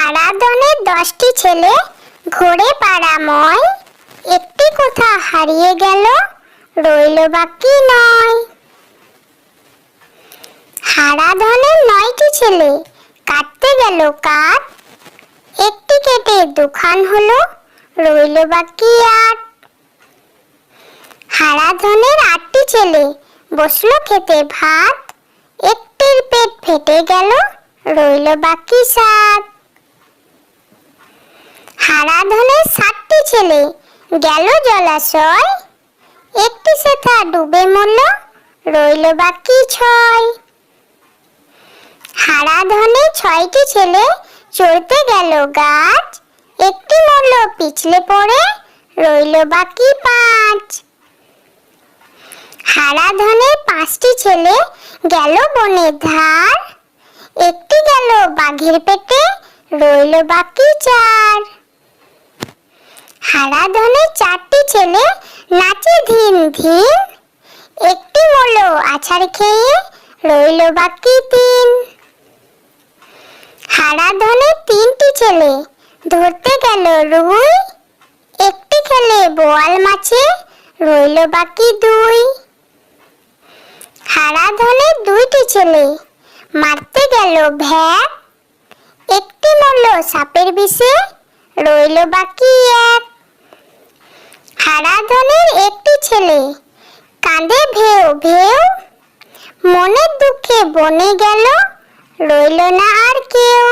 হারাধনের 10টি ছেলে ঘোরে পাড়াময়, একটি কোথা হারিয়ে গেল, রইল বাকি নয়। হারাধনের 9টি ছেলে কাটতে গেল কাঠ, একটি কেটে দুখান হলো, রইল বাকি 8। হারাধনের 8টি ছেলে বসলো খেতে ভাত, একটির পেট ফেটে গেল, রইল বাকি 7। হারাধনের 7টি ছেলে গেল জলাশয়, একটি সেথা ডুবে মরল, রইল বাকি 6। হারাধনের 6টি ছেলে চড়তে গেল গাছ, একটি মরল পিছলে পড়ে, রইল বাকি 5। হারাধনের 5টি ছেলে গেল বনের ধার, একটি গেল বাঘের পেটে, রইল বাকি 4। হারাধনের 4টি ছেলে নাচে ধিন ধিন, একটি মরল আছাড় খেয়ে, রইল বাকি 3। হারাধনের 3টি ছেলে ধরতে গেল রুই, একটি খেলে বোয়াল মাছে, রইল বাকি 2। হারাধনের 2টি ছেলে মারতে গেল ভ্যাক, একটি মরল সাপের বিষে, রইল বাকি 1। হারাধনের 1টি ছেলে কাঁদে ভেউ ভেউ, মনের দুঃখে বনে গেল, রইল না আর কেউ।